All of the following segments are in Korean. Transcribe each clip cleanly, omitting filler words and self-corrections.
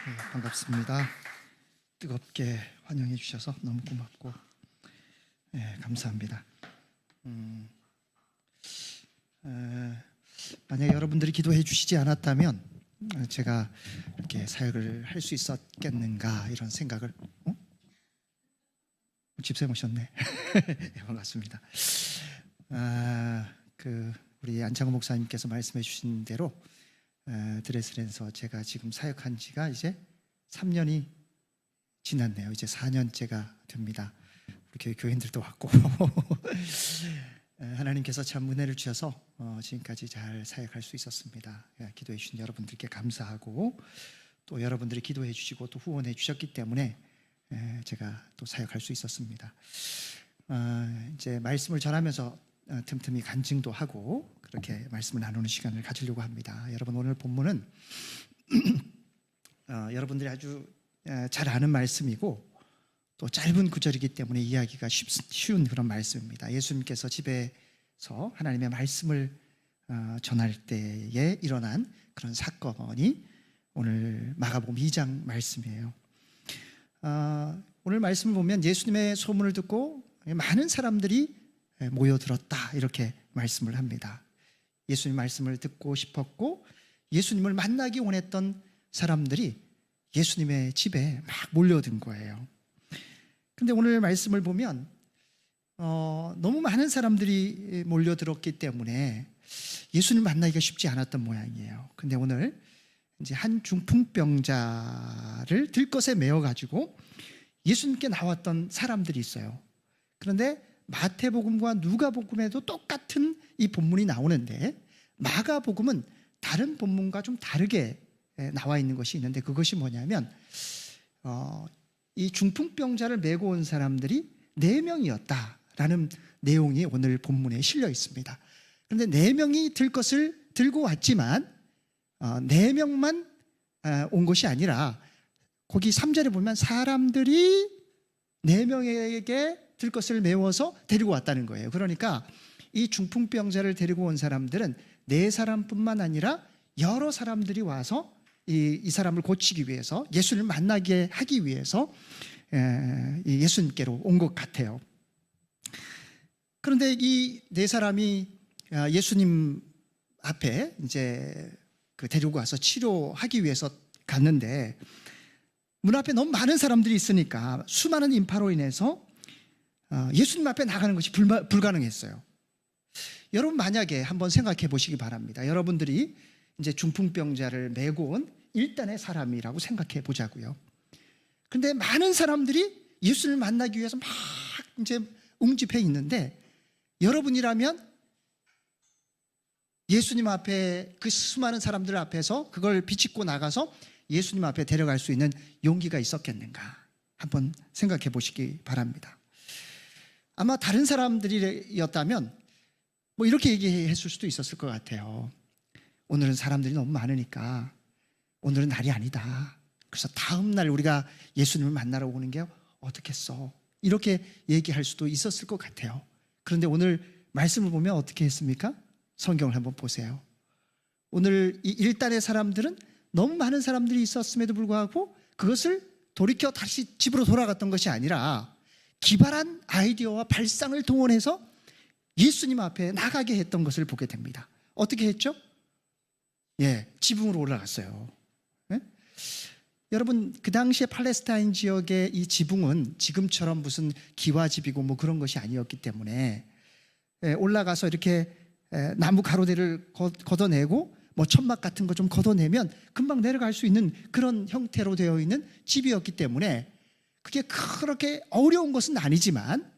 반갑습니다. 뜨겁게 환영해 주셔서 너무 고맙고 감사합니다. 만약에 여러분들이 기도해 주시지 않았다면 제가 이렇게 사역을 할 수 있었겠는가 이런 생각을 집사님 오셨네. 반갑습니다. 우리 안창호 목사님께서 말씀해 주신 대로 드레스덴에서 제가 지금 사역한 지가 이제 3년이 지났네요. 이제 4년째가 됩니다. 우리 교인들도 왔고 하나님께서 참 은혜를 주셔서 지금까지 잘 사역할 수 있었습니다. 기도해 주신 여러분들께 감사하고 또 여러분들이 기도해 주시고 또 후원해 주셨기 때문에 제가 또 사역할 수 있었습니다. 이제 말씀을 전하면서 틈틈이 간증도 하고 그렇게 말씀을 나누는 시간을 가지려고 합니다. 여러분, 오늘 본문은 여러분들이 아주 잘 아는 말씀이고 또 짧은 구절이기 때문에 이해하기가 쉬운 그런 말씀입니다. 예수님께서 집에서 하나님의 말씀을 전할 때에 일어난 그런 사건이 오늘 마가복음 2장 말씀이에요. 오늘 말씀을 보면 예수님의 소문을 듣고 많은 사람들이 모여들었다 이렇게 말씀을 합니다. 예수님 말씀을 듣고 싶었고 예수님을 만나기 원했던 사람들이 예수님의 집에 막 몰려든 거예요. 근데 오늘 말씀을 보면 너무 많은 사람들이 몰려들었기 때문에 예수님 만나기가 쉽지 않았던 모양이에요. 근데 오늘 이제 한 중풍병자를 들것에 메어가지고 예수님께 나왔던 사람들이 있어요. 그런데 마태복음과 누가복음에도 똑같은 이 본문이 나오는데 마가복음은 다른 본문과 좀 다르게 나와 있는 것이 있는데 그것이 뭐냐면 이 중풍병자를 메고 온 사람들이 4명이었다라는 내용이 오늘 본문에 실려 있습니다. 그런데 4명이 들것을 들고 왔지만 4명만 온 것이 아니라 거기 3절에 보면 사람들이 4명에게 들것을 메워서 데리고 왔다는 거예요. 그러니까 이 중풍병자를 데리고 온 사람들은 4사람뿐만 아니라 여러 사람들이 와서 이 사람을 고치기 위해서 예수님을 만나게 하기 위해서 예수님께로 온 것 같아요. 그런데 이 4사람이 예수님 앞에 이제 데리고 와서 치료하기 위해서 갔는데 문 앞에 너무 많은 사람들이 있으니까 수많은 인파로 인해서 예수님 앞에 나가는 것이 불가능했어요. 여러분, 만약에 한번 생각해 보시기 바랍니다. 여러분들이 이제 중풍병자를 메고 온 일단의 사람이라고 생각해 보자고요. 그런데 많은 사람들이 예수님을 만나기 위해서 막 이제 웅집해 있는데 여러분이라면 예수님 앞에 그 수많은 사람들 앞에서 그걸 비집고 나가서 예수님 앞에 데려갈 수 있는 용기가 있었겠는가 한번 생각해 보시기 바랍니다. 아마 다른 사람들이었다면 뭐 이렇게 얘기했을 수도 있었을 것 같아요. 오늘은 사람들이 너무 많으니까 오늘은 날이 아니다. 그래서 다음 날 우리가 예수님을 만나러 오는 게 어떻겠어? 이렇게 얘기할 수도 있었을 것 같아요. 그런데 오늘 말씀을 보면 어떻게 했습니까? 성경을 한번 보세요. 오늘 이 일단의 사람들은 너무 많은 사람들이 있었음에도 불구하고 그것을 돌이켜 다시 집으로 돌아갔던 것이 아니라 기발한 아이디어와 발상을 동원해서 예수님 앞에 나가게 했던 것을 보게 됩니다. 어떻게 했죠? 지붕으로 올라갔어요. 여러분, 그 당시에 팔레스타인 지역의 이 지붕은 지금처럼 무슨 기와집이고 뭐 그런 것이 아니었기 때문에 올라가서 이렇게 나무 가로대를 걷어내고 뭐 천막 같은 거 좀 걷어내면 금방 내려갈 수 있는 그런 형태로 되어 있는 집이었기 때문에 그게 그렇게 어려운 것은 아니지만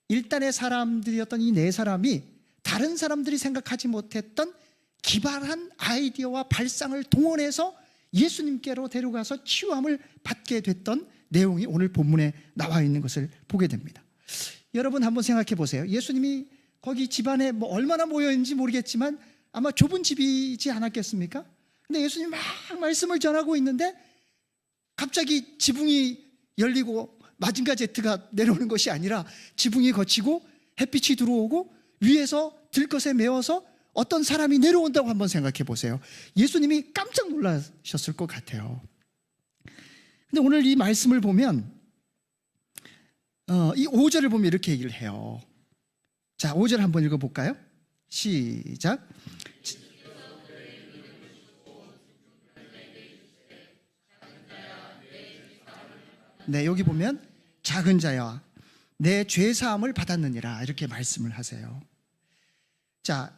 일단의 사람들이었던 이 4사람이 다른 사람들이 생각하지 못했던 기발한 아이디어와 발상을 동원해서 예수님께로 데려가서 치유함을 받게 됐던 내용이 오늘 본문에 나와 있는 것을 보게 됩니다. 여러분, 한번 생각해 보세요. 예수님이 거기 집안에 뭐 얼마나 모여있는지 모르겠지만 아마 좁은 집이지 않았겠습니까? 근데 예수님이 막 말씀을 전하고 있는데 갑자기 지붕이 열리고 마징가 제트가 내려오는 것이 아니라 지붕이 걷히고 햇빛이 들어오고 위에서 들것에 메워서 어떤 사람이 내려온다고 한번 생각해 보세요. 예수님이 깜짝 놀라셨을 것 같아요. 근데 오늘 이 말씀을 보면 이 5절을 보면 이렇게 얘기를 해요. 자, 5절 한번 읽어볼까요? 시작. 네, 여기 보면 작은 자야 내 죄사함을 받았느니라 이렇게 말씀을 하세요. 자,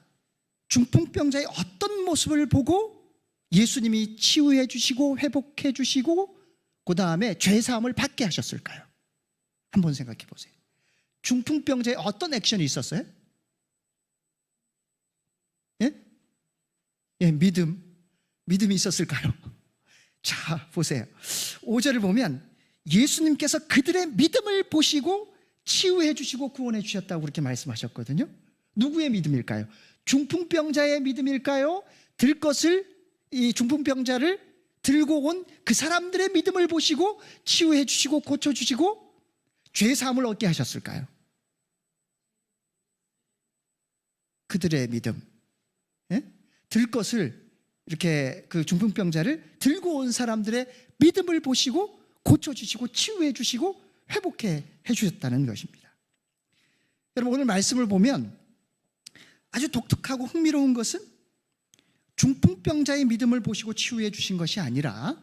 중풍병자의 어떤 모습을 보고 예수님이 치유해 주시고 회복해 주시고 그 다음에 죄사함을 받게 하셨을까요? 한번 생각해 보세요. 중풍병자의 어떤 액션이 있었어요? 예? 예, 믿음이 있었을까요? 자, 보세요. 5절을 보면 예수님께서 그들의 믿음을 보시고 치유해 주시고 구원해 주셨다고 그렇게 말씀하셨거든요. 누구의 믿음일까요? 중풍병자의 믿음일까요? 들 것을, 이 중풍병자를 들고 온 그 사람들의 믿음을 보시고 치유해 주시고 고쳐 주시고 죄사함을 얻게 하셨을까요? 그들의 믿음. 예? 들 것을, 이렇게 그 중풍병자를 들고 온 사람들의 믿음을 보시고 고쳐주시고 치유해 주시고 회복해 주셨다는 것입니다. 여러분, 오늘 말씀을 보면 아주 독특하고 흥미로운 것은 중풍병자의 믿음을 보시고 치유해 주신 것이 아니라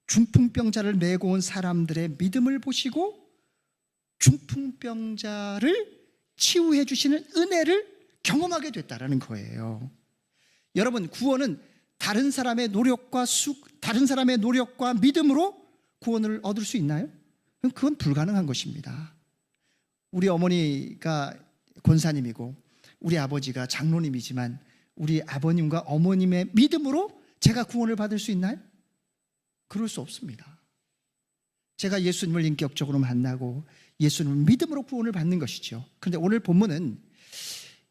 중풍병자를 메고 온 사람들의 믿음을 보시고 중풍병자를 치유해 주시는 은혜를 경험하게 됐다라는 거예요. 여러분, 구원은 다른 사람의 노력과 믿음으로 구원을 얻을 수 있나요? 그건 불가능한 것입니다. 우리 어머니가 권사님이고 우리 아버지가 장로님이지만 우리 아버님과 어머님의 믿음으로 제가 구원을 받을 수 있나요? 그럴 수 없습니다. 제가 예수님을 인격적으로 만나고 예수님을 믿음으로 구원을 받는 것이죠. 그런데 오늘 본문은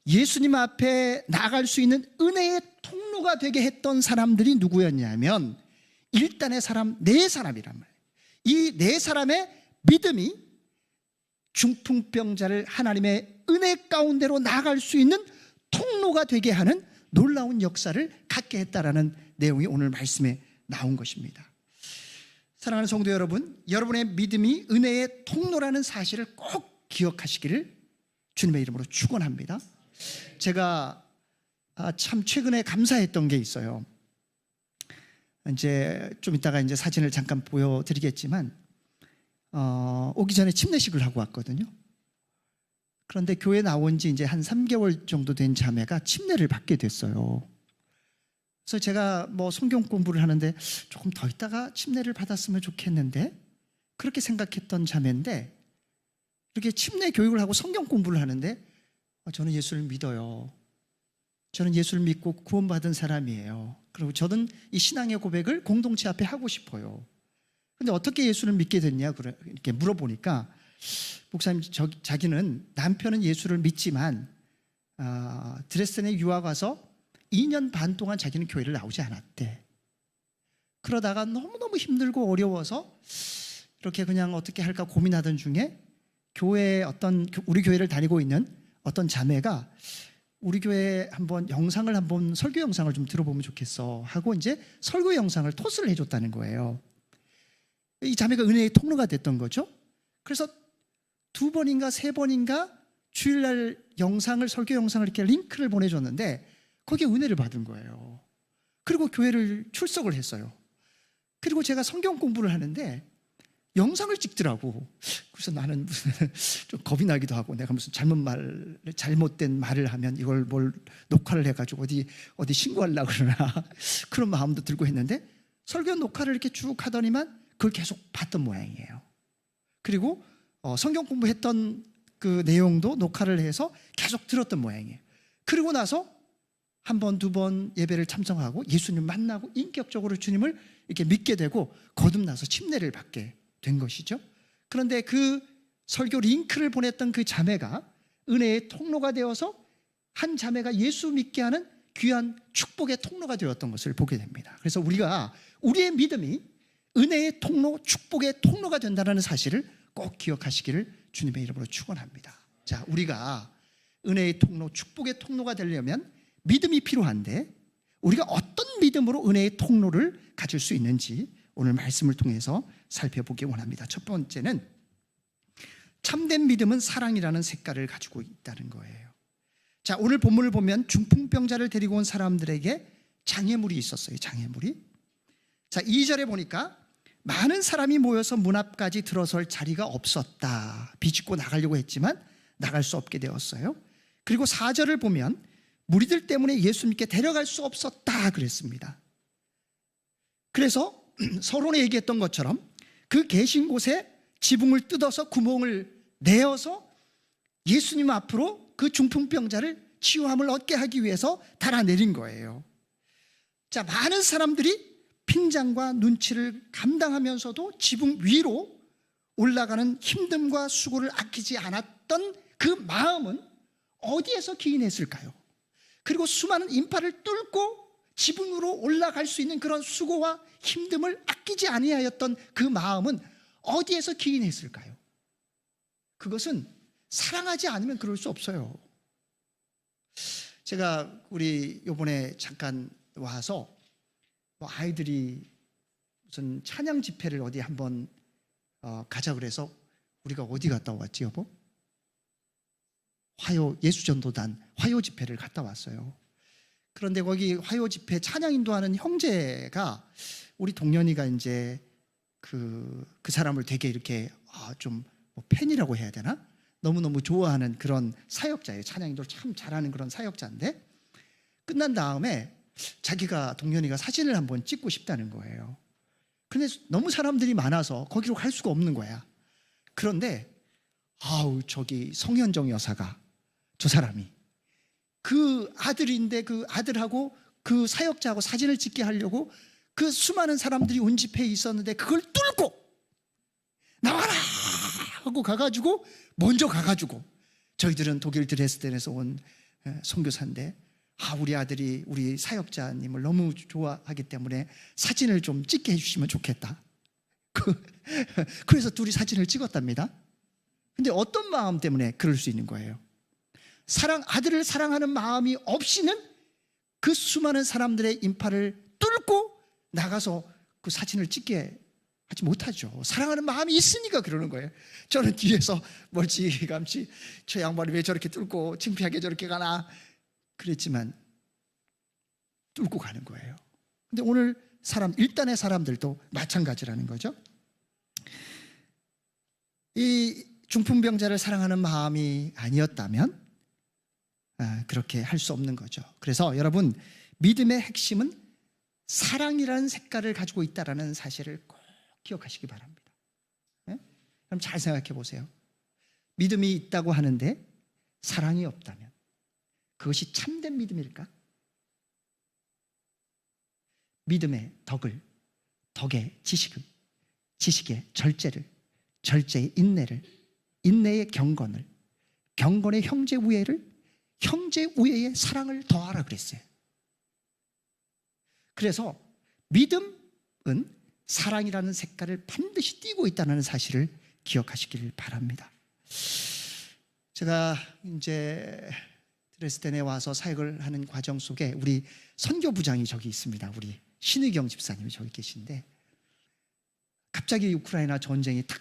예수님 앞에 나아갈 수 있는 은혜의 통로가 되게 했던 사람들이 누구였냐면 일단의 사람 네 사람이란 말이에요. 이 네 사람의 믿음이 중풍병자를 하나님의 은혜 가운데로 나아갈 수 있는 통로가 되게 하는 놀라운 역사를 갖게 했다라는 내용이 오늘 말씀에 나온 것입니다. 사랑하는 성도 여러분, 여러분의 믿음이 은혜의 통로라는 사실을 꼭 기억하시기를 주님의 이름으로 축원합니다. 제가 참 최근에 감사했던 게 있어요. 이제 좀 이따가 이제 사진을 잠깐 보여드리겠지만 오기 전에 침례식을 하고 왔거든요. 그런데 교회 나온 지 이제 한 3개월 정도 된 자매가 침례를 받게 됐어요. 그래서 제가 뭐 성경 공부를 하는데 조금 더 있다가 침례를 받았으면 좋겠는데 그렇게 생각했던 자매인데 이렇게 침례 교육을 하고 성경 공부를 하는데 저는 예수를 믿어요. 저는 예수를 믿고 구원받은 사람이에요. 그리고 저는 이 신앙의 고백을 공동체 앞에 하고 싶어요. 근데 어떻게 예수를 믿게 됐냐 이렇게 물어보니까 목사님, 자기는 남편은 예수를 믿지만 드레스덴에 유학 와서 2년 반 동안 자기는 교회를 나오지 않았대. 그러다가 너무너무 힘들고 어려워서 이렇게 그냥 어떻게 할까 고민하던 중에 교회에 우리 교회를 다니고 있는 어떤 자매가 우리 교회 설교 영상을 좀 들어보면 좋겠어 하고 이제 설교 영상을 토스를 해줬다는 거예요. 이 자매가 은혜의 통로가 됐던 거죠. 그래서 2번인가 3번인가 주일날 설교 영상을 이렇게 링크를 보내줬는데 거기에 은혜를 받은 거예요. 그리고 교회를 출석을 했어요. 그리고 제가 성경 공부를 하는데 영상을 찍더라고. 그래서 나는 무슨 좀 겁이 나기도 하고 내가 무슨 잘못된 말을 하면 이걸 뭘 녹화를 해가지고 어디 신고하려고 그러나 그런 마음도 들고 했는데 설교 녹화를 이렇게 쭉 하더니만 그걸 계속 봤던 모양이에요. 그리고 성경 공부했던 그 내용도 녹화를 해서 계속 들었던 모양이에요. 그리고 나서 1번, 2번 예배를 참석하고 예수님 만나고 인격적으로 주님을 이렇게 믿게 되고 거듭나서 침례를 받게 된 것이죠. 그런데 그 설교 링크를 보냈던 그 자매가 은혜의 통로가 되어서 한 자매가 예수 믿게 하는 귀한 축복의 통로가 되었던 것을 보게 됩니다. 그래서 우리가 우리의 믿음이 은혜의 통로, 축복의 통로가 된다는 사실을 꼭 기억하시기를 주님의 이름으로 축원합니다. 자, 우리가 은혜의 통로, 축복의 통로가 되려면 믿음이 필요한데 우리가 어떤 믿음으로 은혜의 통로를 가질 수 있는지 오늘 말씀을 통해서 살펴보기 원합니다. 첫 번째는 참된 믿음은 사랑이라는 색깔을 가지고 있다는 거예요. 자, 오늘 본문을 보면 중풍병자를 데리고 온 사람들에게 장애물이 있었어요. 장애물이. 자, 2절에 보니까 많은 사람이 모여서 문 앞까지 들어설 자리가 없었다. 비집고 나가려고 했지만 나갈 수 없게 되었어요. 그리고 4절을 보면 무리들 때문에 예수님께 데려갈 수 없었다 그랬습니다. 그래서 서론에 얘기했던 것처럼 그 계신 곳에 지붕을 뜯어서 구멍을 내어서 예수님 앞으로 그 중풍병자를 치유함을 얻게 하기 위해서 달아내린 거예요. 자, 많은 사람들이 핀잔과 눈치를 감당하면서도 지붕 위로 올라가는 힘듦과 수고를 아끼지 않았던 그 마음은 어디에서 기인했을까요? 그리고 수많은 인파를 뚫고 지붕으로 올라갈 수 있는 그런 수고와 힘듦을 아끼지 아니하였던 그 마음은 어디에서 기인했을까요? 그것은 사랑하지 않으면 그럴 수 없어요. 제가 우리 요번에 잠깐 와서 아이들이 무슨 찬양 집회를 어디 한번 가자 그래서 우리가 어디 갔다 왔지 여보? 화요 예수전도단 화요 집회를 갔다 왔어요. 그런데 거기 화요 집회 찬양 인도하는 형제가 우리 동년이가 이제 그 사람을 되게 이렇게 좀 뭐 팬이라고 해야 되나? 너무너무 좋아하는 그런 사역자예요. 찬양 인도를 참 잘하는 그런 사역자인데 끝난 다음에 자기가 동년이가 사진을 한번 찍고 싶다는 거예요. 그런데 너무 사람들이 많아서 거기로 갈 수가 없는 거야. 그런데 저기 성현정 여사가 저 사람이 그 아들인데 그 아들하고 그 사역자하고 사진을 찍게 하려고 그 수많은 사람들이 온 집회에 있었는데 그걸 뚫고 나와라 하고 가가지고 먼저 가가지고 저희들은 독일 드레스덴에서 온 선교사인데 우리 아들이 우리 사역자님을 너무 좋아하기 때문에 사진을 좀 찍게 해주시면 좋겠다. 그래서 둘이 사진을 찍었답니다. 근데 어떤 마음 때문에 그럴 수 있는 거예요? 아들을 사랑하는 마음이 없이는 그 수많은 사람들의 인파를 뚫고 나가서 그 사진을 찍게 하지 못하죠. 사랑하는 마음이 있으니까 그러는 거예요. 저는 뒤에서 멀찌감치 저 양반이 왜 저렇게 뚫고 창피하게 저렇게 가나 그랬지만 뚫고 가는 거예요. 근데 오늘 일단의 사람들도 마찬가지라는 거죠. 이 중풍병자를 사랑하는 마음이 아니었다면 그렇게 할 수 없는 거죠. 그래서 여러분, 믿음의 핵심은 사랑이라는 색깔을 가지고 있다는 사실을 꼭 기억하시기 바랍니다. 그럼 잘 생각해 보세요. 믿음이 있다고 하는데 사랑이 없다면 그것이 참된 믿음일까? 믿음의 덕의 지식을, 지식의 절제를, 절제의 인내를, 인내의 경건을, 경건의 형제 우애를, 형제 우애의 사랑을 더하라 그랬어요. 그래서 믿음은 사랑이라는 색깔을 반드시 띠고 있다는 사실을 기억하시길 바랍니다. 제가 이제 드레스덴에 와서 사역을 하는 과정 속에 우리 선교부장이 저기 있습니다. 우리 신의경 집사님이 저기 계신데 갑자기 우크라이나 전쟁이 탁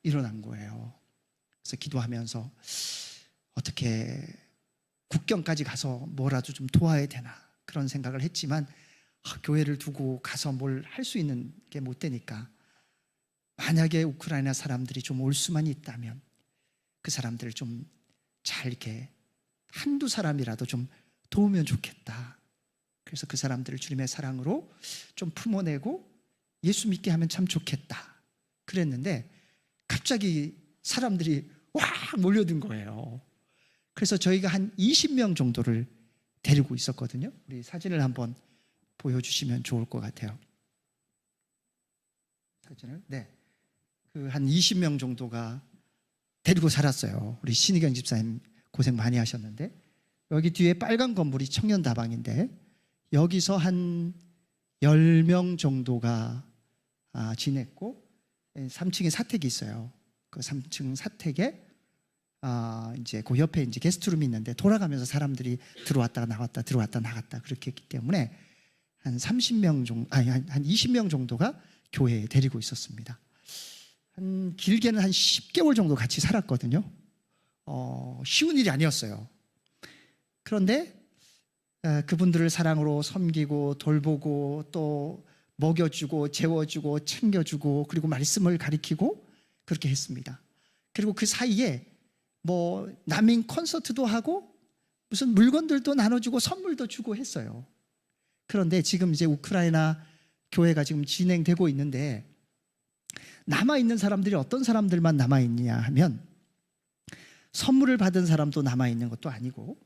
일어난 거예요. 그래서 기도하면서 어떻게 국경까지 가서 뭐라도 좀 도와야 되나 그런 생각을 했지만 교회를 두고 가서 뭘 할 수 있는 게 못 되니까 만약에 우크라이나 사람들이 좀 올 수만 있다면 그 사람들을 좀 잘 이렇게 한두 사람이라도 좀 도우면 좋겠다. 그래서 그 사람들을 주님의 사랑으로 좀 품어내고 예수 믿게 하면 참 좋겠다. 그랬는데 갑자기 사람들이 와 몰려든 거예요. 그래서 저희가 한 20명 정도를 데리고 있었거든요. 우리 사진을 한번 보여주시면 좋을 것 같아요. 사진을 그 한 20명 정도가 데리고 살았어요. 우리 신희경 집사님 고생 많이 하셨는데 여기 뒤에 빨간 건물이 청년다방인데 여기서 한 10명 정도가 지냈고 3층에 사택이 있어요. 그 3층 사택에 이제 그 옆에 이제 게스트룸이 있는데 돌아가면서 사람들이 들어왔다가 나갔다 들어왔다 나갔다 그렇게 했기 때문에 한 30명 정도 한 20명 정도가 교회에 데리고 있었습니다. 길게는 한 10개월 정도 같이 살았거든요. 쉬운 일이 아니었어요. 그런데 그분들을 사랑으로 섬기고 돌보고 또 먹여주고 재워주고 챙겨주고 그리고 말씀을 가리키고 그렇게 했습니다. 그리고 그 사이에 뭐 난민 콘서트도 하고 무슨 물건들도 나눠주고 선물도 주고 했어요. 그런데 지금 이제 우크라이나 교회가 지금 진행되고 있는데 남아있는 사람들이 어떤 사람들만 남아있냐 하면 선물을 받은 사람도 남아있는 것도 아니고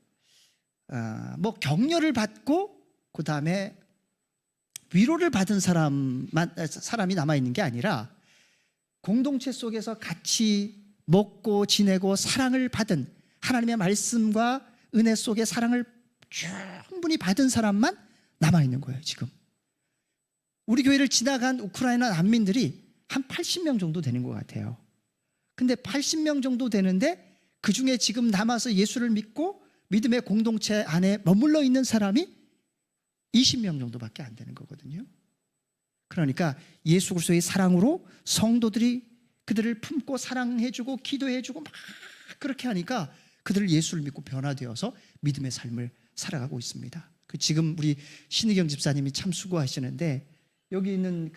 뭐 격려를 받고 그 다음에 위로를 받은 사람이 남아있는 게 아니라 공동체 속에서 같이 먹고 지내고 사랑을 받은 하나님의 말씀과 은혜 속에 사랑을 충분히 받은 사람만 남아있는 거예요. 지금 우리 교회를 지나간 우크라이나 난민들이 한 80명 정도 되는 것 같아요. 근데 80명 정도 되는데 그 중에 지금 남아서 예수를 믿고 믿음의 공동체 안에 머물러 있는 사람이 20명 정도밖에 안 되는 거거든요. 그러니까 예수 그리스도의 사랑으로 성도들이 그들을 품고 사랑해주고 기도해주고 막 그렇게 하니까 그들을 예수를 믿고 변화되어서 믿음의 삶을 살아가고 있습니다. 지금 우리 신의경 집사님이 참 수고하시는데 여기 있는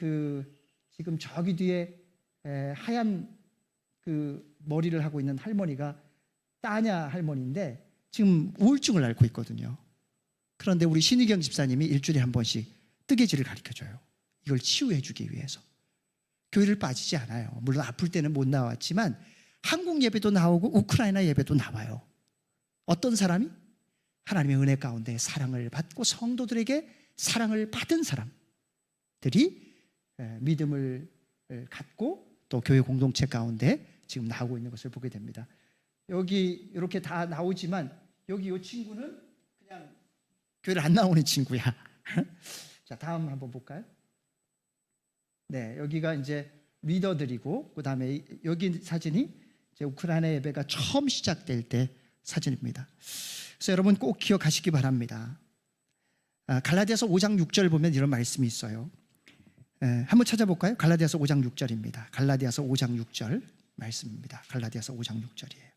지금 저기 뒤에 하얀 머리를 하고 있는 할머니가 따냐 할머니인데 지금 우울증을 앓고 있거든요. 그런데 우리 신의경 집사님이 일주일에 한 번씩 뜨개질을 가르쳐줘요. 이걸 치유해 주기 위해서. 교회를 빠지지 않아요. 물론 아플 때는 못 나왔지만 한국 예배도 나오고 우크라이나 예배도 나와요. 어떤 사람이? 하나님의 은혜 가운데 사랑을 받고 성도들에게 사랑을 받은 사람들이 믿음을 갖고 또 교회 공동체 가운데 지금 나오고 있는 것을 보게 됩니다. 여기 이렇게 다 나오지만 여기 이 친구는 그냥 교회를 안 나오는 친구야. 자, 다음 한번 볼까요? 네, 여기가 이제 리더들이고 그 다음에 여기 사진이 이제 우크라이나 예배가 처음 시작될 때 사진입니다. 그래서 여러분 꼭 기억하시기 바랍니다. 갈라디아서 5장 6절 보면 이런 말씀이 있어요. 한번 찾아볼까요? 갈라디아서 5장 6절입니다. 갈라디아서 5장 6절 말씀입니다. 갈라디아서 5장 6절이에요.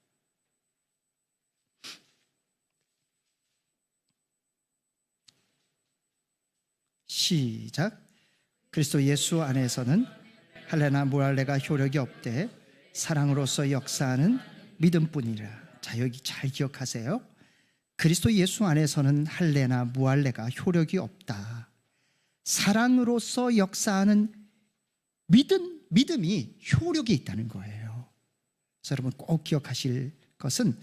시작. 그리스도 예수 안에서는 할례나 무할례가 효력이 없되 사랑으로서 역사하는 믿음뿐이라. 자, 여기 잘 기억하세요. 그리스도 예수 안에서는 할례나 무할례가 효력이 없다. 사랑으로서 역사하는 믿음이 효력이 있다는 거예요. 그래서 여러분 꼭 기억하실 것은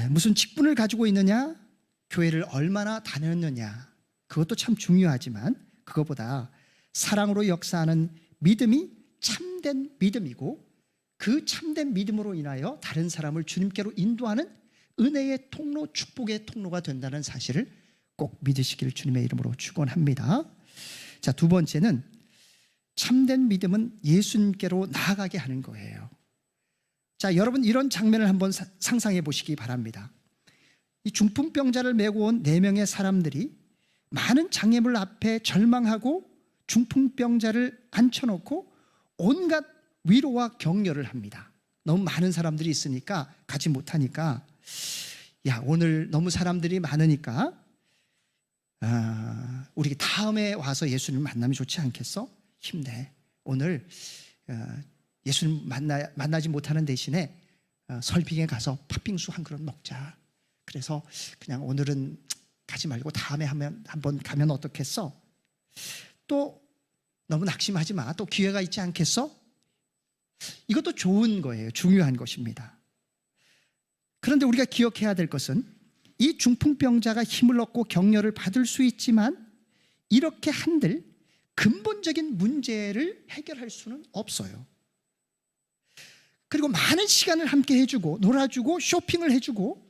무슨 직분을 가지고 있느냐, 교회를 얼마나 다녔느냐, 그것도 참 중요하지만 그것보다 사랑으로 역사하는 믿음이 참된 믿음이고 그 참된 믿음으로 인하여 다른 사람을 주님께로 인도하는 은혜의 통로, 축복의 통로가 된다는 사실을 꼭 믿으시길 주님의 이름으로 축원합니다. 자, 두 번째는 참된 믿음은 예수님께로 나아가게 하는 거예요. 자, 여러분 이런 장면을 한번 상상해 보시기 바랍니다. 이 중풍병자를 메고 온 4명의 사람들이 많은 장애물 앞에 절망하고 중풍병자를 앉혀놓고 온갖 위로와 격려를 합니다. 너무 많은 사람들이 있으니까 가지 못하니까 야, 오늘 너무 사람들이 많으니까 우리 다음에 와서 예수님 만나면 좋지 않겠어? 힘내. 오늘 예수님 만나지 못하는 대신에 설빙에 가서 팥빙수 한 그릇 먹자. 그래서 그냥 오늘은 가지 말고 다음에 한번 가면 어떻겠어? 또 너무 낙심하지 마. 또 기회가 있지 않겠어? 이것도 좋은 거예요. 중요한 것입니다. 그런데 우리가 기억해야 될 것은 이 중풍병자가 힘을 얻고 격려를 받을 수 있지만 이렇게 한들 근본적인 문제를 해결할 수는 없어요. 그리고 많은 시간을 함께 해주고 놀아주고 쇼핑을 해주고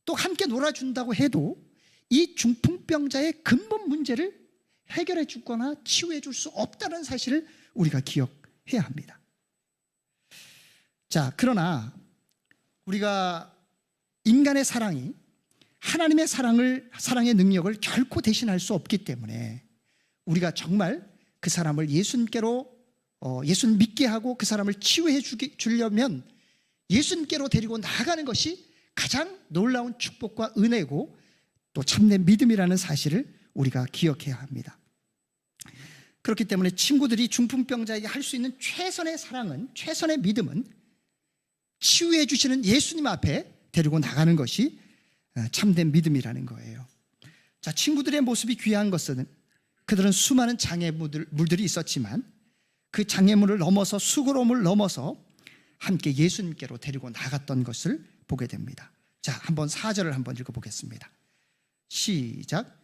또 함께 놀아준다고 해도 이 중풍병자의 근본 문제를 해결해 주거나 치유해 줄 수 없다는 사실을 우리가 기억해야 합니다. 자, 그러나 우리가 인간의 사랑이 하나님의 사랑의 능력을 결코 대신할 수 없기 때문에 우리가 정말 그 사람을 예수님께로 예수님 믿게 하고 그 사람을 치유해 주려면 예수님께로 데리고 나가는 것이 가장 놀라운 축복과 은혜고 또 참된 믿음이라는 사실을 우리가 기억해야 합니다. 그렇기 때문에 친구들이 중풍병자에게 할 수 있는 최선의 사랑은, 최선의 믿음은 치유해 주시는 예수님 앞에 데리고 나가는 것이 참된 믿음이라는 거예요. 자, 친구들의 모습이 귀한 것은 그들은 수많은 장애물들이 있었지만 그 장애물을 넘어서, 수고로움을 넘어서 함께 예수님께로 데리고 나갔던 것을 보게 됩니다. 자, 한번 4절을 한번 읽어보겠습니다. 시작.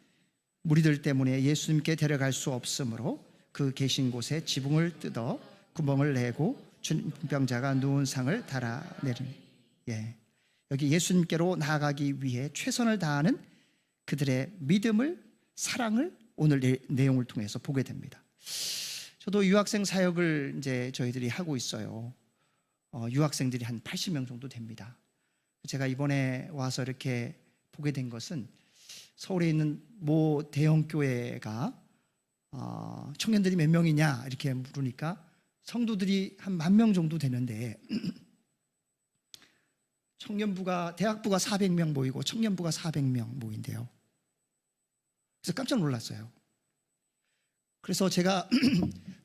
무리들 때문에 예수님께 데려갈 수 없으므로 그 계신 곳에 지붕을 뜯어 구멍을 내고 중풍병자가 누운 상을 달아내리니. 여기 예수님께로 나아가기 위해 최선을 다하는 그들의 믿음을, 사랑을 오늘 내용을 통해서 보게 됩니다. 저도 유학생 사역을 이제 저희들이 하고 있어요. 유학생들이 한 80명 정도 됩니다. 제가 이번에 와서 이렇게 보게 된 것은 서울에 있는 모 대형 교회가 청년들이 몇 명이냐 이렇게 물으니까 성도들이 한 10,000명 정도 되는데 청년부가, 대학부가 400명 모이고 청년부가 400명 모인대요. 그래서 깜짝 놀랐어요. 그래서 제가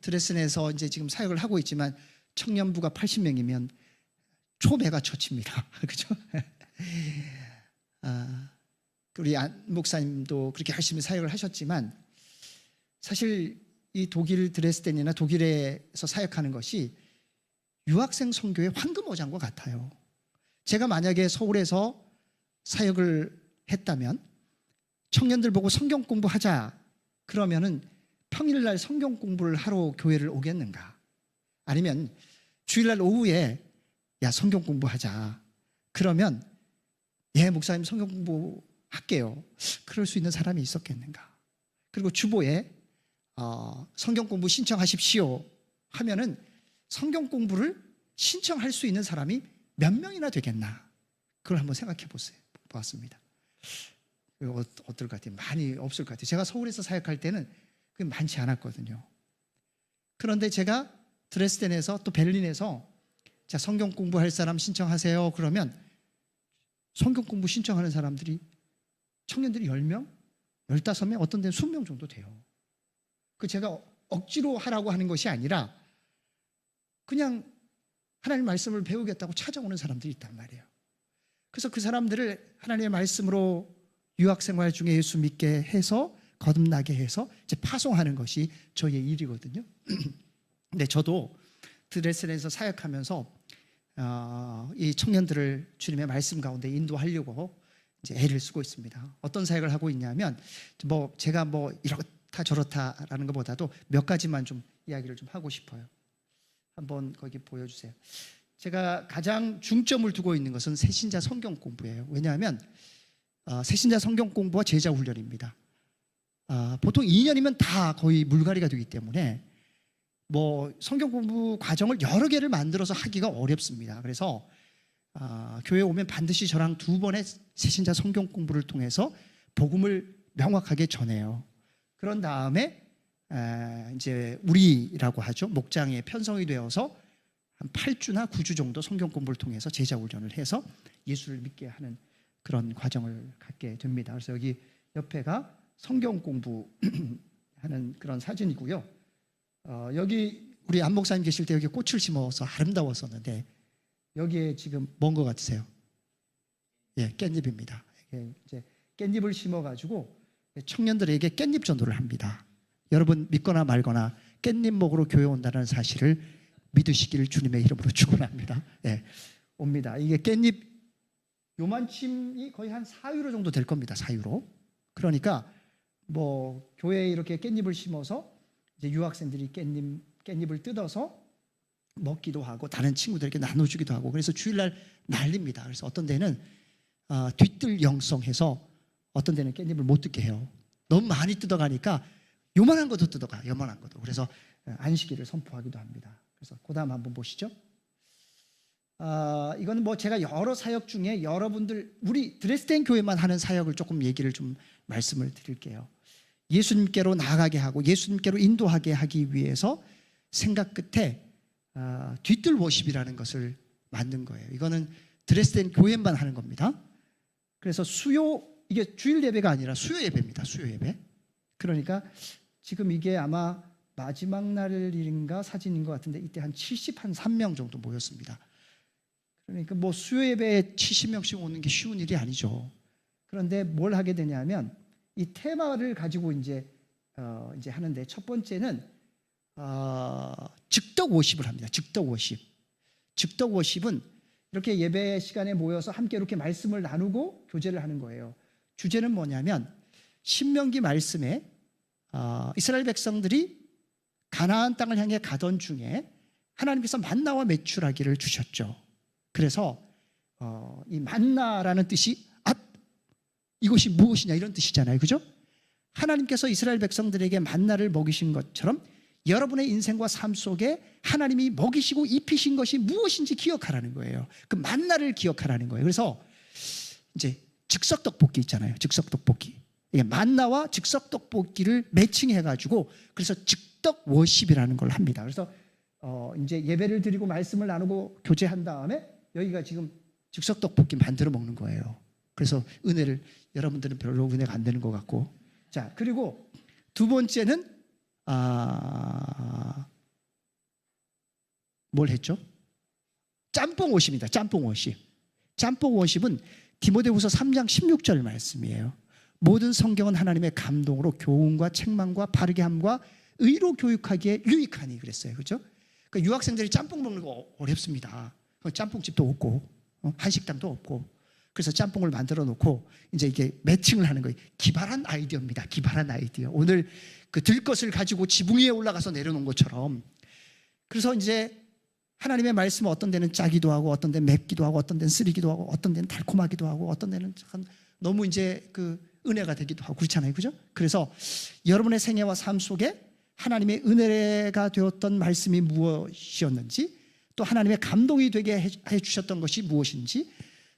드레스덴에서 이제 지금 사역을 하고 있지만 청년부가 80명이면 초메가 처치입니다. 그렇죠? 우리 안 목사님도 그렇게 열심히 사역을 하셨지만 사실 이 독일 드레스덴이나 독일에서 사역하는 것이 유학생 선교의 황금어장과 같아요. 제가 만약에 서울에서 사역을 했다면 청년들 보고 성경 공부하자 그러면은 평일날 성경 공부를 하러 교회를 오겠는가? 아니면 주일날 오후에 야 성경 공부하자 그러면 예 목사님 성경 공부할게요. 그럴 수 있는 사람이 있었겠는가? 그리고 주보에 성경 공부 신청하십시오 하면은 성경 공부를 신청할 수 있는 사람이 몇 명이나 되겠나? 그걸 한번 생각해 보았습니다. 어떨 것 같아요? 많이 없을 것 같아요. 제가 서울에서 사역할 때는 그게 많지 않았거든요. 그런데 제가 드레스덴에서 또 베를린에서 자 성경 공부할 사람 신청하세요 그러면 성경 공부 신청하는 사람들이 청년들이 10명? 15명? 어떤 데는 20명 정도 돼요. 그 제가 억지로 하라고 하는 것이 아니라 그냥 하나님의 말씀을 배우겠다고 찾아오는 사람들이 있단 말이에요. 그래서 그 사람들을 하나님의 말씀으로 유학생활 중에 예수 믿게 해서 거듭나게 해서 이제 파송하는 것이 저희의 일이거든요. 근데 저도 드레스덴에서 사역하면서 이 청년들을 주님의 말씀 가운데 인도하려고 이제 애를 쓰고 있습니다. 어떤 사역을 하고 있냐면 제가 이렇다 저렇다라는 것보다도 몇 가지만 좀 이야기를 좀 하고 싶어요. 한번 거기 보여주세요. 제가 가장 중점을 두고 있는 것은 새신자 성경 공부예요. 왜냐하면 새신자 성경 공부와 제자 훈련입니다. 보통 2년이면 다 거의 물갈이가 되기 때문에 성경 공부 과정을 여러 개를 만들어서 하기가 어렵습니다. 그래서 교회에 오면 반드시 저랑 2번의 새신자 성경 공부를 통해서 복음을 명확하게 전해요. 그런 다음에 이제 우리라고 하죠. 목장에 편성이 되어서 한 8주나 9주 정도 성경 공부를 통해서 제자 훈련을 해서 예수를 믿게 하는 그런 과정을 갖게 됩니다. 그래서 여기 옆에가 성경 공부하는 그런 사진이고요. 여기 우리 안 목사님 계실 때 여기 꽃을 심어서 아름다웠었는데 여기에 지금 뭔 것 같으세요? 예, 깻잎입니다. 이제 깻잎을 심어가지고 청년들에게 깻잎 전도를 합니다. 여러분 믿거나 말거나 깻잎 먹으러 교회 온다는 사실을 믿으시기를 주님의 이름으로 축원합니다. 예, 옵니다. 이게 깻잎 요만침이 거의 한 4유로 정도 될 겁니다. 4유로. 그러니까 교회에 이렇게 깻잎을 심어서 이제 유학생들이 깻잎을 뜯어서 먹기도 하고 다른 친구들에게 나눠주기도 하고 그래서 주일날 난립니다. 그래서 어떤 데는 뒤뜰 영성해서 어떤 데는 깻잎을 못 뜯게 해요. 너무 많이 뜯어가니까 요만한 것도 뜯어가, 요만한 것도. 그래서 안식일을 선포하기도 합니다. 그래서 그 다음 한번 보시죠. 이거는 제가 여러 사역 중에 여러분들 우리 드레스덴 교회만 하는 사역을 조금 얘기를 좀 말씀을 드릴게요. 예수님께로 나아가게 하고 예수님께로 인도하게 하기 위해서 생각 끝에 뒤뜰 워십이라는 것을 만든 거예요. 이거는 드레스덴 교회만 하는 겁니다. 그래서 이게 주일 예배가 아니라 수요 예배입니다. 수요 예배. 그러니까 지금 이게 아마 마지막 날인가 사진인 것 같은데 이때 한 73명 정도 모였습니다. 그러니까 뭐 수요 예배에 70명씩 오는 게 쉬운 일이 아니죠. 그런데 뭘 하게 되냐면 이 테마를 가지고 이제 하는데 첫 번째는 즉덕 워십을 합니다. 즉덕 워십. 즉덕 워십은 이렇게 예배 시간에 모여서 함께 이렇게 말씀을 나누고 교제를 하는 거예요. 주제는 뭐냐면 신명기 말씀에 이스라엘 백성들이 가나안 땅을 향해 가던 중에 하나님께서 만나와 메추라기를 주셨죠. 그래서 이 만나라는 뜻이 이것이 무엇이냐 이런 뜻이잖아요. 그죠? 하나님께서 이스라엘 백성들에게 만나를 먹이신 것처럼 여러분의 인생과 삶 속에 하나님이 먹이시고 입히신 것이 무엇인지 기억하라는 거예요. 그 만나를 기억하라는 거예요. 그래서 이제 즉석 떡볶이 있잖아요. 즉석 떡볶이. 이게 만나와 즉석 떡볶이를 매칭해가지고 그래서 즉떡 워십이라는 걸 합니다. 그래서 이제 예배를 드리고 말씀을 나누고 교제한 다음에 여기가 지금 즉석 떡볶이 만들어 먹는 거예요. 그래서 여러분들은 별로 은혜가 안 되는 것 같고. 자, 그리고 두 번째는 뭘 했죠? 짬뽕 워십입니다. 짬뽕 워십. 짬뽕 워십은 디모데후서 3장 16절 말씀이에요. 모든 성경은 하나님의 감동으로 교훈과 책망과 바르게 함과 의로 교육하기에 유익하니 그랬어요. 그렇죠? 그러니까 유학생들이 짬뽕 먹는 거 어렵습니다. 짬뽕집도 없고 한식당도 없고 그래서 짬뽕을 만들어 놓고 이제 이게 매칭을 하는 거예요. 기발한 아이디어입니다. 기발한 아이디어. 오늘 그 들것을 가지고 지붕 위에 올라가서 내려놓은 것처럼. 그래서 이제 하나님의 말씀은 어떤 데는 짜기도 하고 어떤 데는 맵기도 하고 어떤 데는 쓰리기도 하고 어떤 데는 달콤하기도 하고 어떤 데는 너무 이제 그 은혜가 되기도 하고 그렇잖아요. 그죠? 그래서 여러분의 생애와 삶 속에 하나님의 은혜가 되었던 말씀이 무엇이었는지 또 하나님의 감동이 되게 해주셨던 것이 무엇인지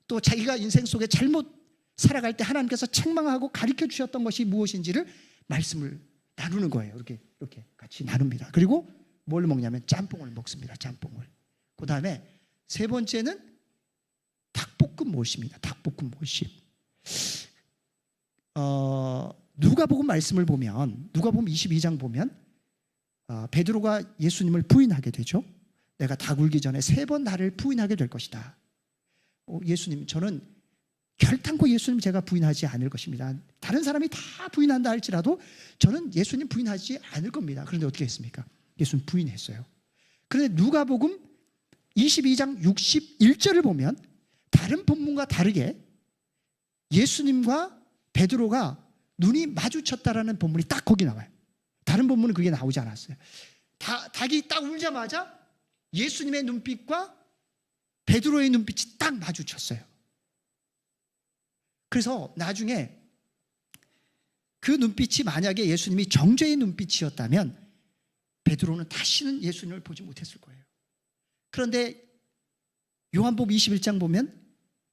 또 자기가 인생 속에 잘못 살아갈 때 하나님께서 책망하고 가르쳐 주셨던 것이 무엇인지를 말씀을 나누는 거예요. 이렇게 같이 나눕니다. 그리고 뭘 먹냐면 짬뽕을 먹습니다. 짬뽕을. 그 다음에 세 번째는 닭볶음 모십입니다. 닭볶음 모십. 누가복음 말씀을 보면 누가복음 22장 보면 베드로가 예수님을 부인하게 되죠. 내가 다 굴기 전에 3번 나를 부인하게 될 것이다. 예수님, 저는 결단코 예수님 제가 부인하지 않을 것입니다. 다른 사람이 다 부인한다 할지라도 저는 예수님 부인하지 않을 겁니다. 그런데 어떻게 했습니까? 예수님 부인했어요. 그런데 누가복음 22장 61절을 보면 다른 본문과 다르게 예수님과 베드로가 눈이 마주쳤다라는 본문이 딱 거기 나와요. 다른 본문은 그게 나오지 않았어요. 닭이 딱 울자마자 예수님의 눈빛과 베드로의 눈빛이 딱 마주쳤어요. 그래서 나중에 그 눈빛이 만약에 예수님이 정죄의 눈빛이었다면 베드로는 다시는 예수님을 보지 못했을 거예요. 그런데 요한복음 21장 보면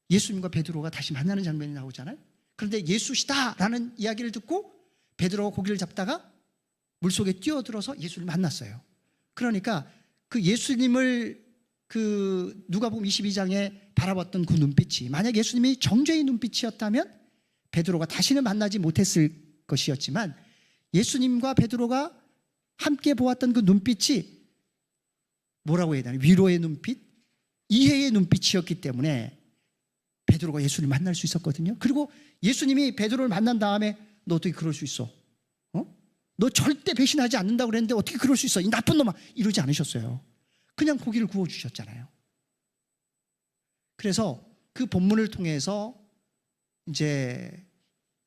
예수님과 베드로가 다시 만나는 장면이 나오잖아요. 그런데 예수시다라는 이야기를 듣고 베드로가 고기를 잡다가 물속에 뛰어들어서 예수를 만났어요. 그러니까 그 예수님을 그 누가복음 22장에 바라봤던 그 눈빛이 만약 예수님이 정죄의 눈빛이었다면 베드로가 다시는 만나지 못했을 것이었지만 예수님과 베드로가 함께 보았던 그 눈빛이 뭐라고 해야 되나? 위로의 눈빛, 이해의 눈빛이었기 때문에 베드로가 예수님을 만날 수 있었거든요. 그리고 예수님이 베드로를 만난 다음에 너 어떻게 그럴 수 있어? 너 절대 배신하지 않는다고 그랬는데 어떻게 그럴 수 있어? 이 나쁜 놈아! 이러지 않으셨어요. 그냥 고기를 구워주셨잖아요. 그래서 그 본문을 통해서 이제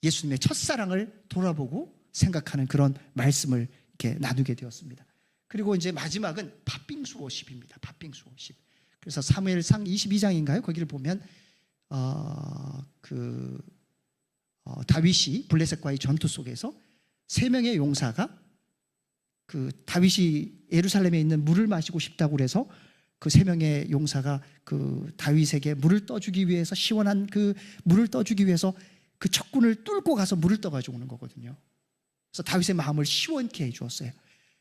예수님의 첫사랑을 돌아보고 생각하는 그런 말씀을 이렇게 나누게 되었습니다. 그리고 이제 마지막은 팥빙수 워십입니다. 팥빙수 워십. 그래서 사무엘상 22장인가요? 거기를 보면 다윗이 블레셋과의 전투 속에서 3명의 용사가 그 다윗이 예루살렘에 있는 물을 마시고 싶다고 그래서 그 3명의 용사가 그 다윗에게 물을 떠주기 위해서 시원한 그 물을 떠주기 위해서 그 적군을 뚫고 가서 물을 떠가지고 오는 거거든요. 그래서 다윗의 마음을 시원케 해주었어요.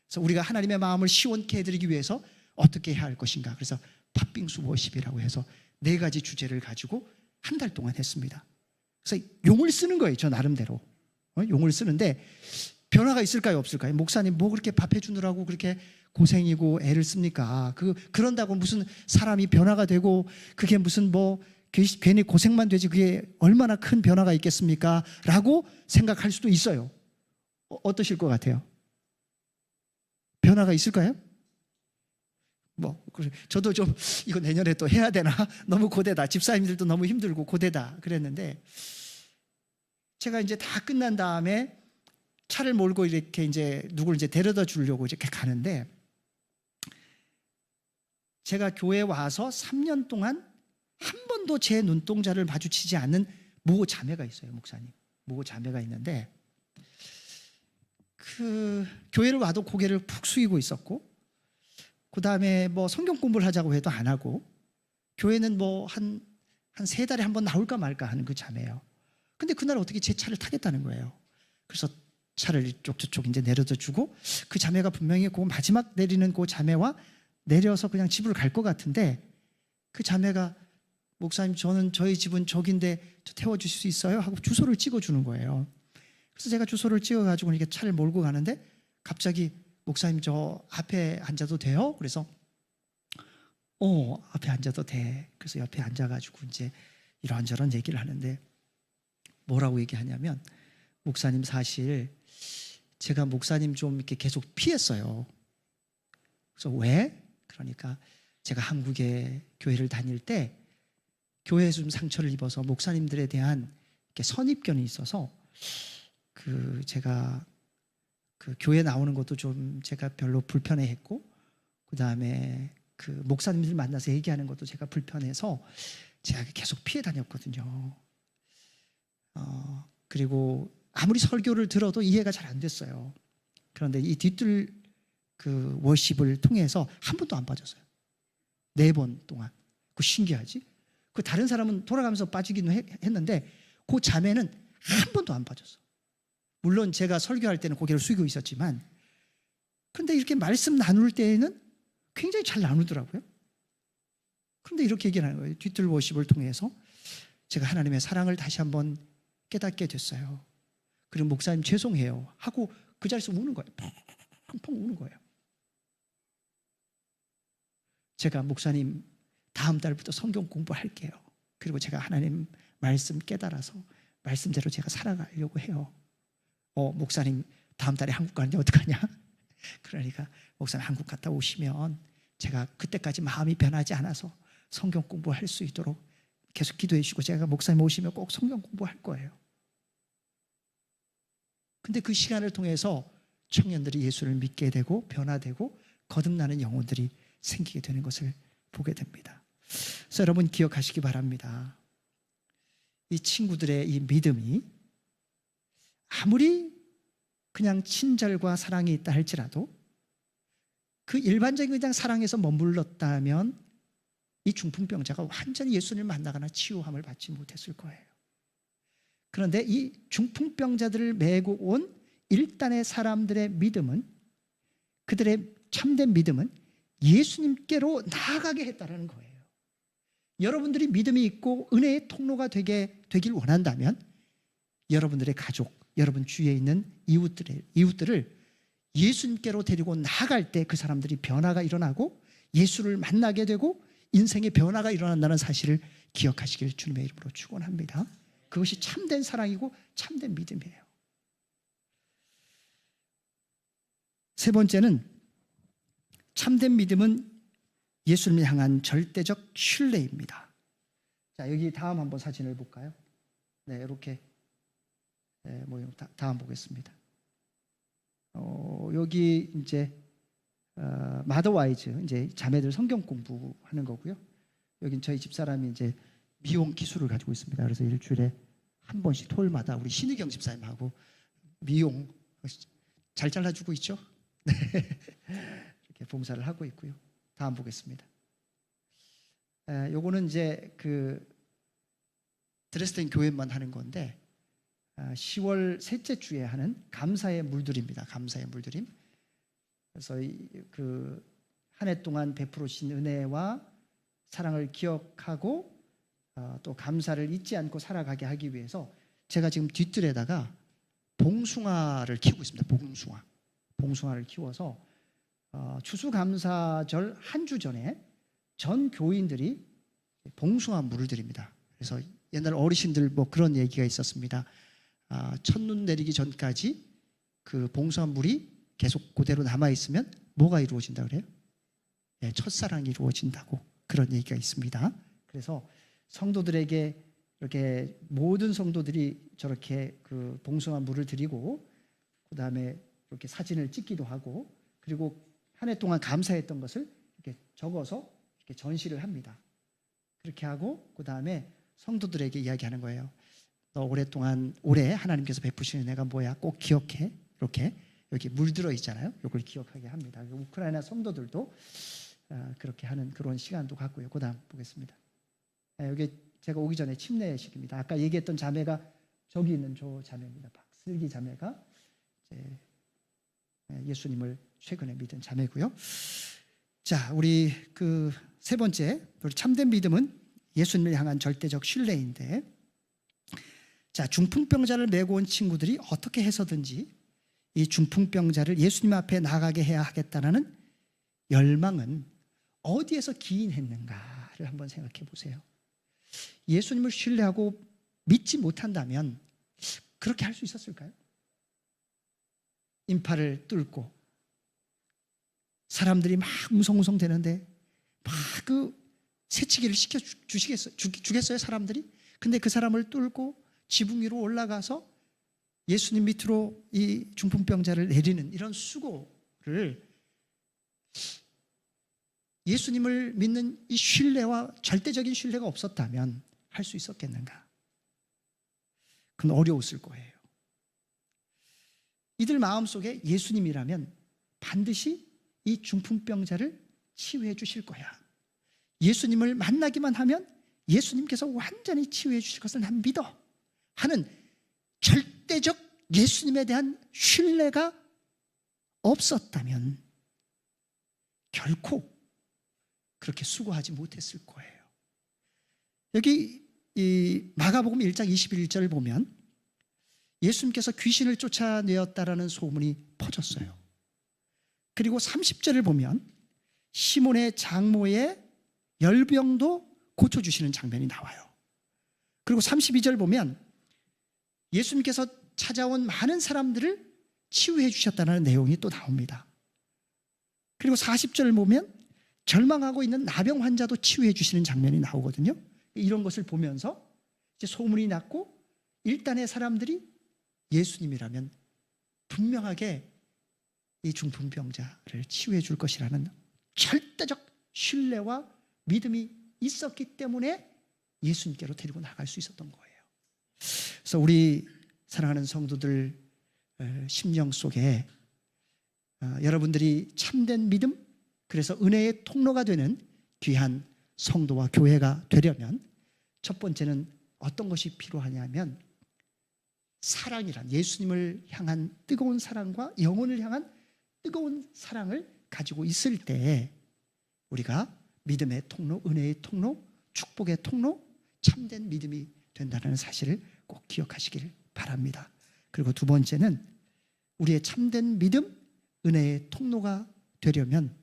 그래서 우리가 하나님의 마음을 시원케 해드리기 위해서 어떻게 해야 할 것인가. 그래서 팥빙수 워십이라고 해서 4가지 주제를 가지고 한 달 동안 했습니다. 그래서 용을 쓰는 거예요. 저 나름대로 용을 쓰는데 변화가 있을까요, 없을까요? 목사님 뭐 그렇게 밥 해주느라고 그렇게 고생이고 애를 씁니까? 그런다고 무슨 사람이 변화가 되고 그게 무슨 뭐 괜히 고생만 되지 그게 얼마나 큰 변화가 있겠습니까? 라고 생각할 수도 있어요. 어떠실 것 같아요? 변화가 있을까요? 저도 좀 이거 내년에 또 해야 되나? 너무 고되다. 집사님들도 너무 힘들고 고되다 그랬는데, 제가 이제 다 끝난 다음에 차를 몰고 이렇게 이제 누굴 이제 데려다 주려고 이렇게 가는데, 제가 교회에 와서 3년 동안 한 번도 제 눈동자를 마주치지 않는 모 자매가 있어요. 목사님, 모 자매가 있는데, 그 교회를 와도 고개를 푹 숙이고 있었고, 그 다음에 뭐 성경 공부를 하자고 해도 안 하고, 교회는 뭐 한 3달에 한 번 나올까 말까 하는 그 자매예요. 근데 그날 어떻게 제 차를 타겠다는 거예요. 그래서 차를 이쪽 저쪽 이제 내려다 주고, 그 자매가 분명히 그 마지막 내리는 그 자매와 내려서 그냥 집으로 갈 것 같은데, 그 자매가 목사님 저희 집은 저긴데 저 태워주실 수 있어요? 하고 주소를 찍어주는 거예요. 그래서 제가 주소를 찍어가지고 이렇게 차를 몰고 가는데, 갑자기 목사님 저 앞에 앉아도 돼요? 그래서 앞에 앉아도 돼. 그래서 옆에 앉아가지고 이제 이런저런 얘기를 하는데, 뭐라고 얘기하냐면, 목사님 사실 제가 목사님 좀 이렇게 계속 피했어요. 그래서 왜? 그러니까 제가 한국에 교회를 다닐 때 교회에서 좀 상처를 입어서 목사님들에 대한 이렇게 선입견이 있어서 제가 그 교회 나오는 것도 좀 제가 별로 불편해했고, 그 다음에 그 목사님들 만나서 얘기하는 것도 제가 불편해서 제가 계속 피해 다녔거든요. 그리고 아무리 설교를 들어도 이해가 잘 안 됐어요. 그런데 이 뒤뜰 그 워십을 통해서 한 번도 안 빠졌어요. 4번 동안. 그 신기하지? 그 다른 사람은 돌아가면서 빠지기는 했는데, 그 자매는 한 번도 안 빠졌어. 물론 제가 설교할 때는 고개를 숙이고 있었지만, 그런데 이렇게 말씀 나눌 때에는 굉장히 잘 나누더라고요. 그런데 이렇게 얘기를 하는 거예요. 뒤뜰 워십을 통해서 제가 하나님의 사랑을 다시 한번 깨닫게 됐어요. 그리고 목사님 죄송해요 하고 그 자리에서 우는 거예요. 펑펑 우는 거예요. 제가 목사님 다음 달부터 성경 공부할게요. 그리고 제가 하나님 말씀 깨달아서 말씀대로 제가 살아가려고 해요. 목사님 다음 달에 한국 가는데 어떡하냐? 그러니까 목사님 한국 갔다 오시면 제가 그때까지 마음이 변하지 않아서 성경 공부할 수 있도록 계속 기도해 주시고, 제가 목사님 오시면 꼭 성경 공부할 거예요. 근데 그 시간을 통해서 청년들이 예수를 믿게 되고 변화되고 거듭나는 영혼들이 생기게 되는 것을 보게 됩니다. 그래서 여러분 기억하시기 바랍니다. 이 친구들의 이 믿음이 아무리 그냥 친절과 사랑이 있다 할지라도 그 일반적인 그냥 사랑에서 머물렀다면 이 중풍병자가 완전히 예수님을 만나거나 치유함을 받지 못했을 거예요. 그런데 이 중풍병자들을 메고 온 일단의 사람들의 믿음은, 그들의 참된 믿음은 예수님께로 나아가게 했다는 거예요. 여러분들이 믿음이 있고 은혜의 통로가 되길 원한다면 여러분들의 가족, 여러분 주위에 있는 이웃들을 예수님께로 데리고 나아갈 때 그 사람들이 변화가 일어나고 예수를 만나게 되고 인생의 변화가 일어난다는 사실을 기억하시길 주님의 이름으로 축원합니다. 그것이 참된 사랑이고 참된 믿음이에요. 세 번째는, 참된 믿음은 예수님을 향한 절대적 신뢰입니다. 자, 여기 다음 한번 사진을 볼까요? 네, 이렇게 모형 다음 보겠습니다. 여기 이제 마더 와이즈 이제 자매들 성경 공부하는 거고요. 여긴 저희 집사람이 이제 미용 기술을 가지고 있습니다. 그래서 일주일에 한 번씩 토요일마다 우리 신의경 집사님하고 미용 잘 잘라주고 있죠. 네. 이렇게 봉사를 하고 있고요. 다음 보겠습니다. 요거는 이제 그 드레스덴 교회만 하는 건데, 10월 셋째 주에 하는 감사의 물들입니다. 감사의 물들임. 그래서 그 한 해 동안 베풀으신 은혜와 사랑을 기억하고 또 감사를 잊지 않고 살아가게 하기 위해서 제가 지금 뒤뜰에다가 봉숭아를 키우고 있습니다. 봉숭아를 키워서 추수감사절 한 주 전에 전 교인들이 봉숭아 물을 드립니다. 그래서 옛날 어르신들 뭐 그런 얘기가 있었습니다. 첫눈 내리기 전까지 그 봉숭아 물이 계속 그대로 남아 있으면 뭐가 이루어진다 그래요? 네, 첫사랑이 이루어진다고 그런 얘기가 있습니다. 그래서 성도들에게 이렇게 모든 성도들이 저렇게 그 봉숭아 물을 드리고 그 다음에 이렇게 사진을 찍기도 하고 그리고 한 해 동안 감사했던 것을 이렇게 적어서 이렇게 전시를 합니다. 그렇게 하고 그 다음에 성도들에게 이야기하는 거예요. 너 올해 하나님께서 베푸신 은혜가 뭐야? 꼭 기억해. 이렇게 여기 물들어 있잖아요. 이걸 기억하게 합니다. 우크라이나 성도들도 그렇게 하는 그런 시간도 갖고요. 그 다음 보겠습니다. 여기 제가 오기 전에 침례식입니다. 아까 얘기했던 자매가 저기 있는 저 자매입니다. 박슬기 자매가 이제 예수님을 최근에 믿은 자매고요. 자, 우리 그 세 번째, 우리 참된 믿음은 예수님을 향한 절대적 신뢰인데, 자, 중풍병자를 메고 온 친구들이 어떻게 해서든지 이 중풍병자를 예수님 앞에 나가게 해야 하겠다는 열망은 어디에서 기인했는가를 한번 생각해 보세요. 예수님을 신뢰하고 믿지 못한다면 그렇게 할 수 있었을까요? 인파를 뚫고 사람들이 막 웅성웅성 되는데 막 그 새치기를 시켜 주겠어요 사람들이? 근데 그 사람을 뚫고 지붕 위로 올라가서 예수님 밑으로 이 중풍병자를 내리는 이런 수고를 예수님을 믿는 이 신뢰와 절대적인 신뢰가 없었다면 할 수 있었겠는가? 그건 어려웠을 거예요. 이들 마음속에 예수님이라면 반드시 이 중풍병자를 치유해 주실 거야. 예수님을 만나기만 하면 예수님께서 완전히 치유해 주실 것을 난 믿어 하는 절대적 예수님에 대한 신뢰가 없었다면 결코 그렇게 수고하지 못했을 거예요. 여기 이 마가복음 1장 21절을 보면 예수님께서 귀신을 쫓아내었다라는 소문이 퍼졌어요. 그리고 30절을 보면 시몬의 장모의 열병도 고쳐주시는 장면이 나와요. 그리고 32절 보면 예수님께서 찾아온 많은 사람들을 치유해 주셨다는 내용이 또 나옵니다. 그리고 40절을 보면 절망하고 있는 나병 환자도 치유해 주시는 장면이 나오거든요. 이런 것을 보면서 이제 소문이 났고 일단의 사람들이 예수님이라면 분명하게 이 중풍병자를 치유해 줄 것이라는 절대적 신뢰와 믿음이 있었기 때문에 예수님께로 데리고 나갈 수 있었던 거예요. 그래서 우리 사랑하는 성도들 심령 속에 여러분들이 참된 믿음, 그래서 은혜의 통로가 되는 귀한 성도와 교회가 되려면 첫 번째는 어떤 것이 필요하냐면 사랑이란 예수님을 향한 뜨거운 사랑과 영혼을 향한 뜨거운 사랑을 가지고 있을 때 우리가 믿음의 통로, 은혜의 통로, 축복의 통로, 참된 믿음이 된다는 사실을 꼭 기억하시길 바랍니다. 그리고 두 번째는 우리의 참된 믿음, 은혜의 통로가 되려면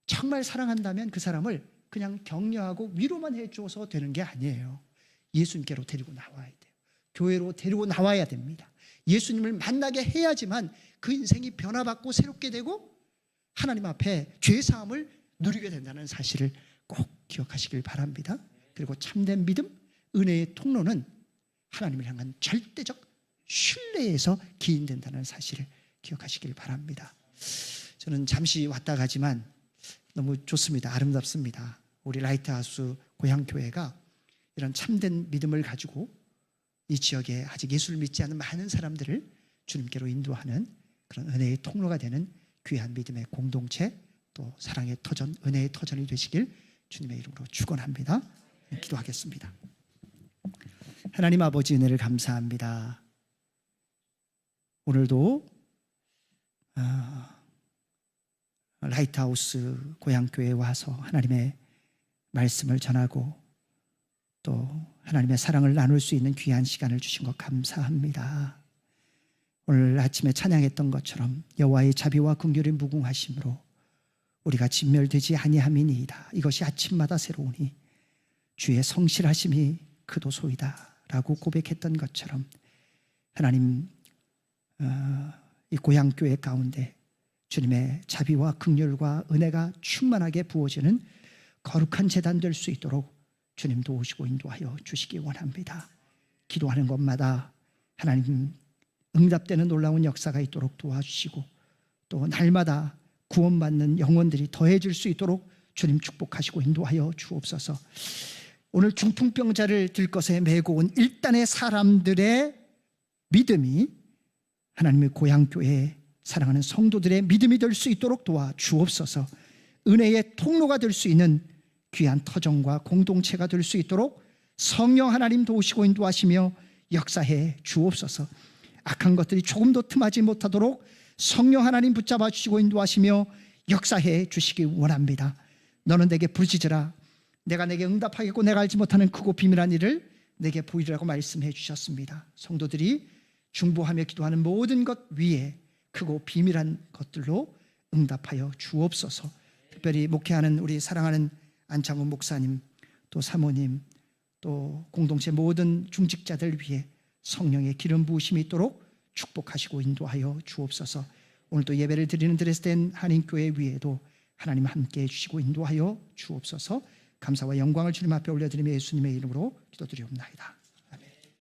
정말 사랑한다면 그 사람을 그냥 격려하고 위로만 해줘서 되는 게 아니에요. 예수님께로 데리고 나와야 돼요. 교회로 데리고 나와야 됩니다. 예수님을 만나게 해야지만 그 인생이 변화받고 새롭게 되고 하나님 앞에 죄사함을 누리게 된다는 사실을 꼭 기억하시길 바랍니다. 그리고 참된 믿음, 은혜의 통로는 하나님을 향한 절대적 신뢰에서 기인된다는 사실을 기억하시길 바랍니다. 저는 잠시 왔다 가지만 너무 좋습니다. 아름답습니다. 우리 라이트하우스 고향교회가 이런 참된 믿음을 가지고 이 지역에 아직 예수를 믿지 않는 많은 사람들을 주님께로 인도하는 그런 은혜의 통로가 되는 귀한 믿음의 공동체, 또 사랑의 터전, 은혜의 터전이 되시길 주님의 이름으로 축원합니다. 기도하겠습니다. 하나님 아버지 은혜를 감사합니다. 오늘도 라이트하우스 고향교회에 와서 하나님의 말씀을 전하고 또 하나님의 사랑을 나눌 수 있는 귀한 시간을 주신 것 감사합니다. 오늘 아침에 찬양했던 것처럼 여호와의 자비와 긍휼이 무궁하심으로 우리가 진멸되지 아니함이니이다. 이것이 아침마다 새로우니 주의 성실하심이 그도소이다 라고 고백했던 것처럼 하나님 이 고향교회 가운데 주님의 자비와 긍휼과 은혜가 충만하게 부어지는 거룩한 제단 될 수 있도록 주님 도우시고 인도하여 주시기 원합니다. 기도하는 것마다 하나님 응답되는 놀라운 역사가 있도록 도와주시고 또 날마다 구원받는 영혼들이 더해질 수 있도록 주님 축복하시고 인도하여 주옵소서. 오늘 중풍병자를 들것에 메고 온 일단의 사람들의 믿음이 하나님의 고향교회에 사랑하는 성도들의 믿음이 될 수 있도록 도와주옵소서. 은혜의 통로가 될 수 있는 귀한 터전과 공동체가 될 수 있도록 성령 하나님 도우시고 인도하시며 역사해 주옵소서. 악한 것들이 조금도 틈하지 못하도록 성령 하나님 붙잡아 주시고 인도하시며 역사해 주시기 원합니다. 너는 내게 부르짖으라. 내가 내게 응답하겠고 내가 알지 못하는 크고 비밀한 일을 내게 보이리라고 말씀해 주셨습니다. 성도들이 중보하며 기도하는 모든 것 위에 크고 비밀한 것들로 응답하여 주옵소서. 특별히 목회하는 우리 사랑하는 안창훈 목사님, 또 사모님, 또 공동체 모든 중직자들 위해 성령의 기름 부으심이 있도록 축복하시고 인도하여 주옵소서. 오늘도 예배를 드리는 드레스덴 한인교회 위에도 하나님 함께해 주시고 인도하여 주옵소서. 감사와 영광을 주님 앞에 올려드리며 예수님의 이름으로 기도드리옵나이다.